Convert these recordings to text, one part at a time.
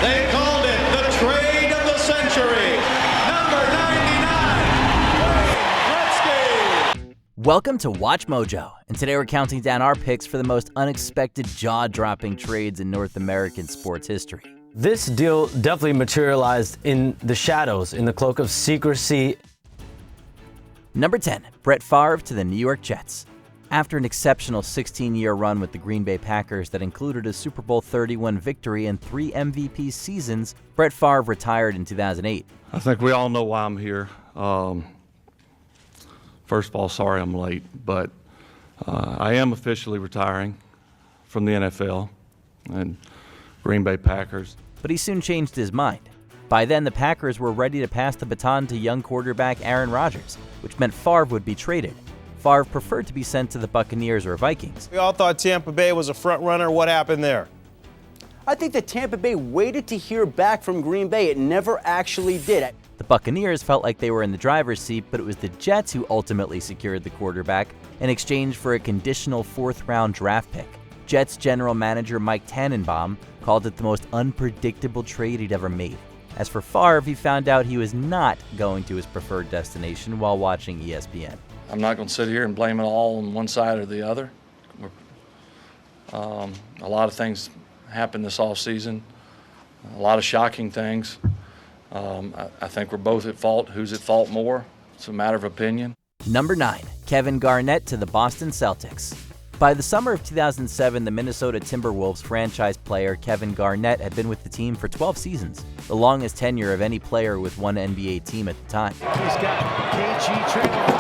They called it the trade of the century. Number 99, Wayne Gretzky. Welcome to Watch Mojo, and today we're counting down our picks for the most unexpected jaw-dropping trades in North American sports history. This deal definitely materialized in the shadows, in the cloak of secrecy. Number 10, Brett Favre to the New York Jets. After an exceptional 16-year run with the Green Bay Packers that included a Super Bowl 31 victory and 3 MVP seasons, Brett Favre retired in 2008. I think we all know why I'm here. First of all, sorry I'm late, but I am officially retiring from the NFL and Green Bay Packers. But he soon changed his mind. By then, the Packers were ready to pass the baton to young quarterback Aaron Rodgers, which meant Favre would be traded. Favre preferred to be sent to the Buccaneers or Vikings. We all thought Tampa Bay was a front runner. What happened there? I think that Tampa Bay waited to hear back from Green Bay. It never actually did. The Buccaneers felt like they were in the driver's seat, but it was the Jets who ultimately secured the quarterback in exchange for a conditional 4th-round draft pick. Jets general manager Mike Tannenbaum called it the most unpredictable trade he'd ever made. As for Favre, he found out he was not going to his preferred destination while watching ESPN. I'm not going to sit here and blame it all on one side or the other. A lot of things happened this offseason, a lot of shocking things. I think we're both at fault. Who's at fault more? It's a matter of opinion. Number 9, Kevin Garnett to the Boston Celtics. By the summer of 2007, the Minnesota Timberwolves franchise player Kevin Garnett had been with the team for 12 seasons, the longest tenure of any player with one NBA team at the time. He's got KG training.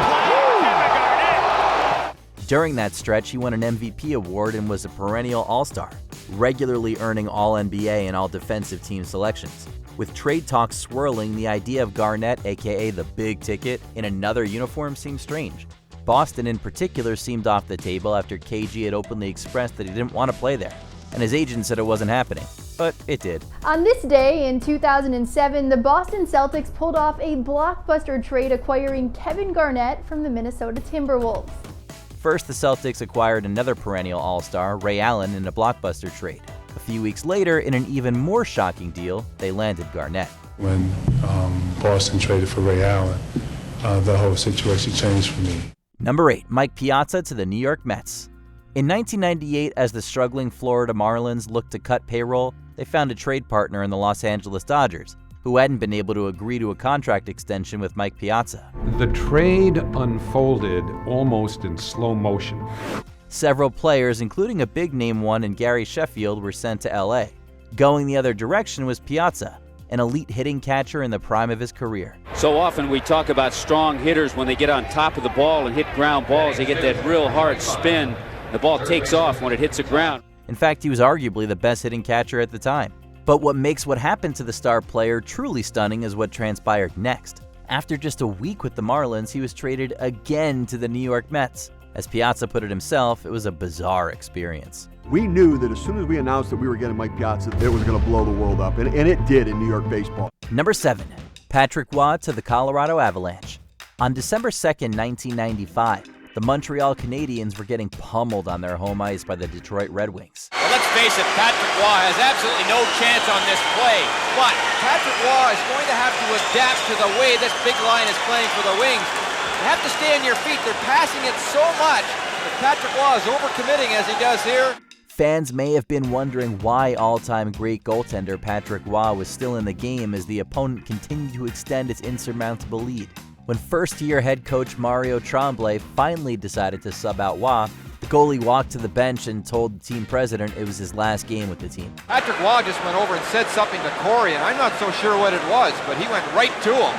During that stretch, he won an MVP award and was a perennial All-Star, regularly earning All-NBA and All-Defensive Team selections. With trade talks swirling, the idea of Garnett, aka the big ticket, in another uniform seemed strange. Boston in particular seemed off the table after KG had openly expressed that he didn't want to play there, and his agent said it wasn't happening. But it did. On this day in 2007, the Boston Celtics pulled off a blockbuster trade acquiring Kevin Garnett from the Minnesota Timberwolves. First, the Celtics acquired another perennial All-Star, Ray Allen, in a blockbuster trade. A few weeks later, in an even more shocking deal, they landed Garnett. When Boston traded for Ray Allen, the whole situation changed for me. Number 8, Mike Piazza to the New York Mets. In 1998, as the struggling Florida Marlins looked to cut payroll, they found a trade partner in the Los Angeles Dodgers, who hadn't been able to agree to a contract extension with Mike Piazza. The trade unfolded almost in slow motion. Several players, including a big-name one in Gary Sheffield, were sent to LA. Going the other direction was Piazza, an elite hitting catcher in the prime of his career. So often we talk about strong hitters when they get on top of the ball and hit ground balls. They get that real hard spin. The ball takes off when it hits the ground. In fact, he was arguably the best hitting catcher at the time. But what makes what happened to the star player truly stunning is what transpired next. After just a week with the Marlins, he was traded again to the New York Mets. As Piazza put it himself, it was a bizarre experience. We knew that as soon as we announced that we were getting Mike Piazza, it was going to blow the world up, and it did in New York baseball. Number 7, Patrick Roy to the Colorado Avalanche. On December 2nd, 1995, the Montreal Canadiens were getting pummeled on their home ice by the Detroit Red Wings. Well, let's face it, Patrick Roy has absolutely no chance on this play. But Patrick Roy is going to have to adapt to the way this big line is playing for the Wings. You have to stay on your feet. They're passing it so much that Patrick Roy is overcommitting as he does here. Fans may have been wondering why all-time great goaltender Patrick Roy was still in the game as the opponent continued to extend its insurmountable lead. When first-year head coach Mario Tremblay finally decided to sub out Roy, the goalie walked to the bench and told the team president it was his last game with the team. Patrick Roy just went over and said something to Corey, and I'm not so sure what it was, but he went right to him.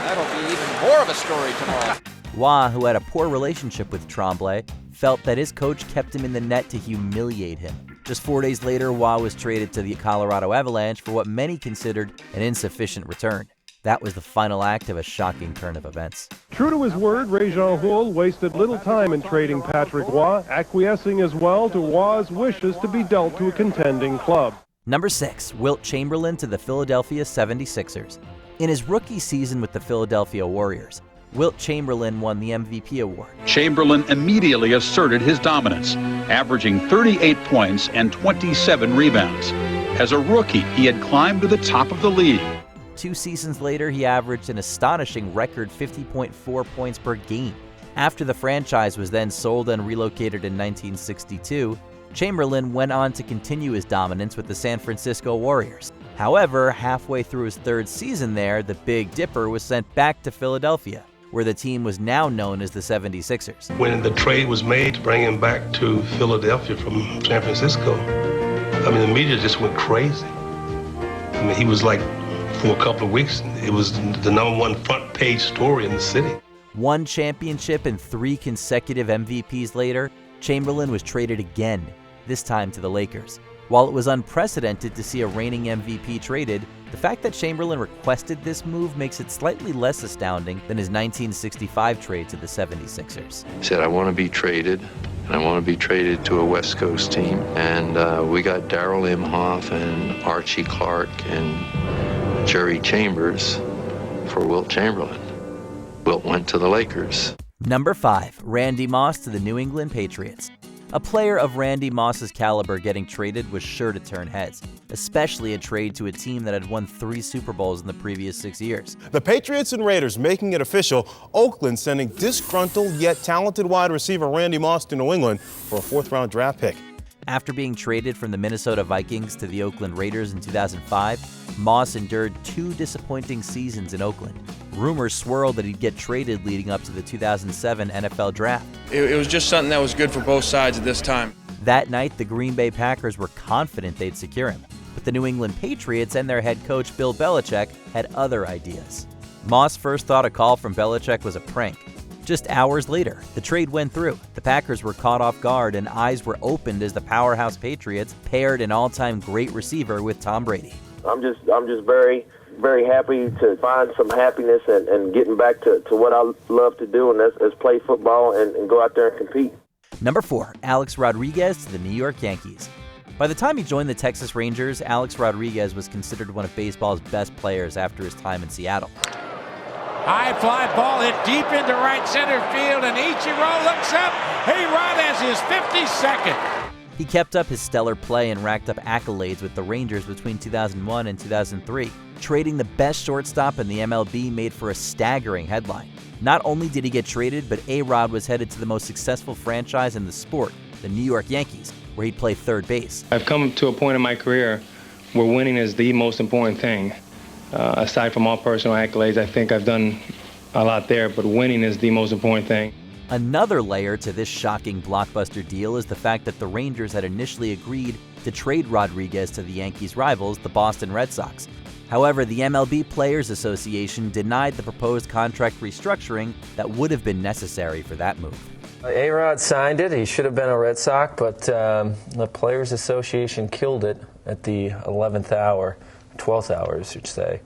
That'll be even more of a story tomorrow. Roy, who had a poor relationship with Tremblay, felt that his coach kept him in the net to humiliate him. Just 4 days later, Roy was traded to the Colorado Avalanche for what many considered an insufficient return. That was the final act of a shocking turn of events. True to his word, Réjean Houle wasted little time in trading Patrick Roy, acquiescing as well to Roy's wishes to be dealt to a contending club. Number 6, Wilt Chamberlain to the Philadelphia 76ers. In his rookie season with the Philadelphia Warriors, Wilt Chamberlain won the MVP award. Chamberlain immediately asserted his dominance, averaging 38 points and 27 rebounds. As a rookie, he had climbed to the top of the league. 2 seasons later, he averaged an astonishing record 50.4 points per game. After the franchise was then sold and relocated in 1962, Chamberlain went on to continue his dominance with the San Francisco Warriors. However, halfway through his 3rd season there, the Big Dipper was sent back to Philadelphia, where the team was now known as the 76ers. When the trade was made to bring him back to Philadelphia from San Francisco, I mean, the media just went crazy. I mean, he was like, for a couple of weeks, it was the #1 front page story in the city. 1 championship and 3 consecutive MVPs later, Chamberlain was traded again, this time to the Lakers. While it was unprecedented to see a reigning MVP traded, the fact that Chamberlain requested this move makes it slightly less astounding than his 1965 trade to the 76ers. He said, I want to be traded, and I want to be traded to a West Coast team. And we got Darrell Imhoff and Archie Clark and Jerry Chambers for Wilt Chamberlain. Wilt went to the Lakers. Number 5, Randy Moss to the New England Patriots. A player of Randy Moss's caliber getting traded was sure to turn heads, especially a trade to a team that had won 3 Super Bowls in the previous 6 years. The Patriots and Raiders making it official, Oakland sending disgruntled yet talented wide receiver Randy Moss to New England for a 4th-round draft pick. After being traded from the Minnesota Vikings to the Oakland Raiders in 2005, Moss endured 2 disappointing seasons in Oakland. Rumors swirled that he'd get traded leading up to the 2007 NFL Draft. It was just something that was good for both sides at this time. That night, the Green Bay Packers were confident they'd secure him, but the New England Patriots and their head coach Bill Belichick had other ideas. Moss first thought a call from Belichick was a prank. Just hours later, the trade went through. The Packers were caught off guard and eyes were opened as the powerhouse Patriots paired an all-time great receiver with Tom Brady. I'm just very, very happy to find some happiness and getting back to what I love to do, and that's play football and go out there and compete. Number 4, Alex Rodriguez to the New York Yankees. By the time he joined the Texas Rangers, Alex Rodriguez was considered one of baseball's best players after his time in Seattle. High fly ball hit deep into right center field, and Ichiro looks up. A-Rod has his 52nd. He kept up his stellar play and racked up accolades with the Rangers between 2001 and 2003. Trading the best shortstop in the MLB made for a staggering headline. Not only did he get traded, but A-Rod was headed to the most successful franchise in the sport, the New York Yankees, where he'd play third base. I've come to a point in my career where winning is the most important thing. Aside from all personal accolades, I think I've done a lot there, but winning is the most important thing. Another layer to this shocking blockbuster deal is the fact that the Rangers had initially agreed to trade Rodriguez to the Yankees' rivals, the Boston Red Sox. However, the MLB Players Association denied the proposed contract restructuring that would have been necessary for that move. A-Rod signed it. He should have been a Red Sox, but the Players Association killed it at the 11th hour, 12th hour, I should say.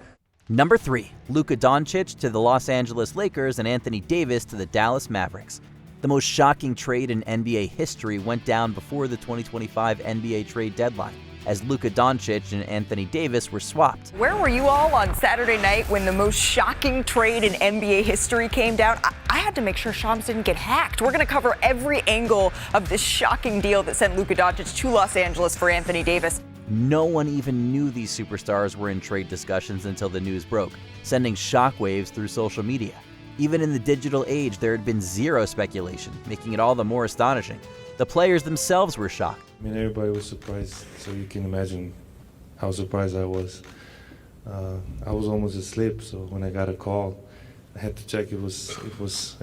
Number 3, Luka Dončić to the Los Angeles Lakers and Anthony Davis to the Dallas Mavericks. The most shocking trade in NBA history went down before the 2025 NBA trade deadline, as Luka Dončić and Anthony Davis were swapped. Where were you all on Saturday night when the most shocking trade in NBA history came down? I had to make sure Shams didn't get hacked. We're going to cover every angle of this shocking deal that sent Luka Dončić to Los Angeles for Anthony Davis. No one even knew these superstars were in trade discussions until the news broke, sending shockwaves through social media. Even in the digital age, there had been zero speculation, making it all the more astonishing. The players themselves were shocked. I mean, everybody was surprised, so you can imagine how surprised I was. I was almost asleep, so when I got a call, I had to check it was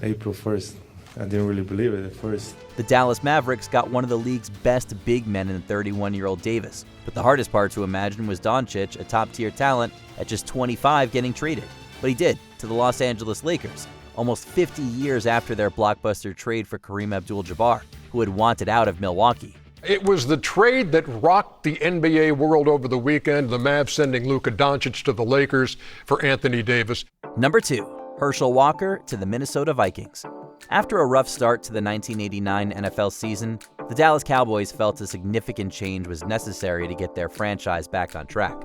April 1st. I didn't really believe it at first. The Dallas Mavericks got one of the league's best big men in the 31-year-old Davis. But the hardest part to imagine was Doncic, a top-tier talent, at just 25 getting traded. But he did, to the Los Angeles Lakers, almost 50 years after their blockbuster trade for Kareem Abdul-Jabbar, who had wanted out of Milwaukee. It was the trade that rocked the NBA world over the weekend, the Mavs sending Luka Dončić to the Lakers for Anthony Davis. Number 2, Herschel Walker to the Minnesota Vikings. After a rough start to the 1989 NFL season, the Dallas Cowboys felt a significant change was necessary to get their franchise back on track.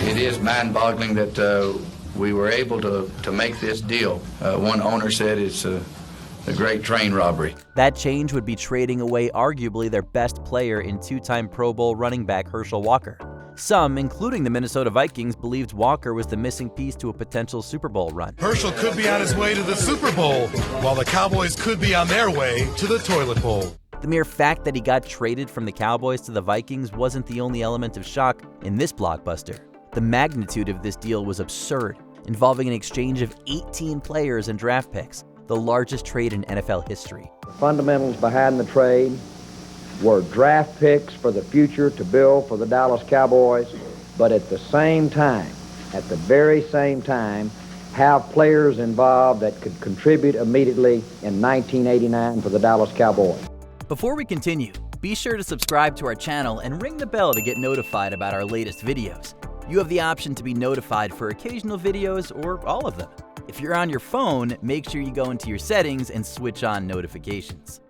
It is mind-boggling that we were able to make this deal. One owner said it's a great train robbery. That change would be trading away arguably their best player in 2-time Pro Bowl running back Herschel Walker. Some, including the Minnesota Vikings, believed Walker was the missing piece to a potential Super Bowl run. Herschel could be on his way to the Super Bowl, while the Cowboys could be on their way to the toilet bowl. The mere fact that he got traded from the Cowboys to the Vikings wasn't the only element of shock in this blockbuster. The magnitude of this deal was absurd, involving an exchange of 18 players and draft picks, the largest trade in NFL history. The fundamentals behind the trade were draft picks for the future to build for the Dallas Cowboys, but at the very same time, have players involved that could contribute immediately in 1989 for the Dallas Cowboys. Before we continue, be sure to subscribe to our channel and ring the bell to get notified about our latest videos. You have the option to be notified for occasional videos or all of them. If you're on your phone, make sure you go into your settings and switch on notifications.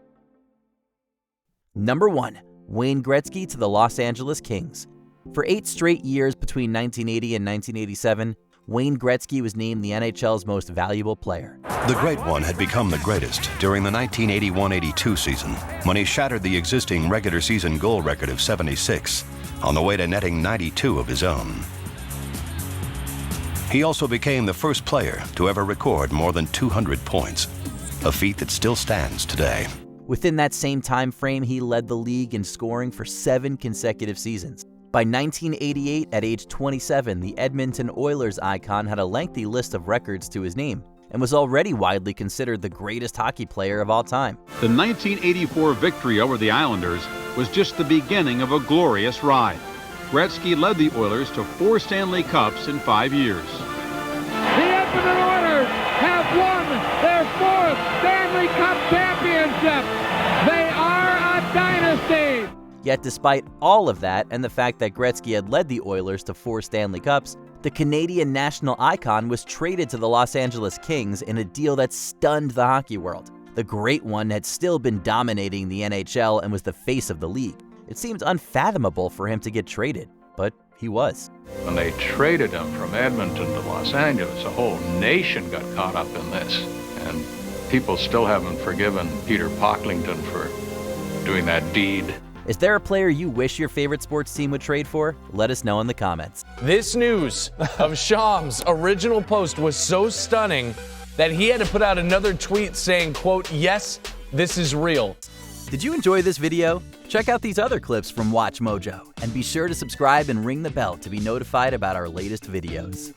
Number 1. Wayne Gretzky to the Los Angeles Kings. For 8 straight years between 1980 and 1987, Wayne Gretzky was named the NHL's most valuable player. The Great One had become the greatest during the 1981-82 season, when he shattered the existing regular season goal record of 76, on the way to netting 92 of his own. He also became the first player to ever record more than 200 points, a feat that still stands today. Within that same time frame, he led the league in scoring for 7 consecutive seasons. By 1988, at age 27, the Edmonton Oilers icon had a lengthy list of records to his name and was already widely considered the greatest hockey player of all time. The 1984 victory over the Islanders was just the beginning of a glorious ride. Gretzky led the Oilers to 4 Stanley Cups in 5 years. The Edmonton Oilers have won their 4th Stanley Cup championship. They are a dynasty. Yet despite all of that and the fact that Gretzky had led the Oilers to 4 Stanley Cups, the Canadian national icon was traded to the Los Angeles Kings in a deal that stunned the hockey world. The Great One had still been dominating the NHL and was the face of the league. It seemed unfathomable for him to get traded, but he was. When they traded him from Edmonton to Los Angeles, a whole nation got caught up in this. And people still haven't forgiven Peter Pocklington for doing that deed. Is there a player you wish your favorite sports team would trade for? Let us know in the comments. This news of Shams' original post was so stunning that he had to put out another tweet saying, quote, "Yes, this is real." Did you enjoy this video? Check out these other clips from WatchMojo and be sure to subscribe and ring the bell to be notified about our latest videos.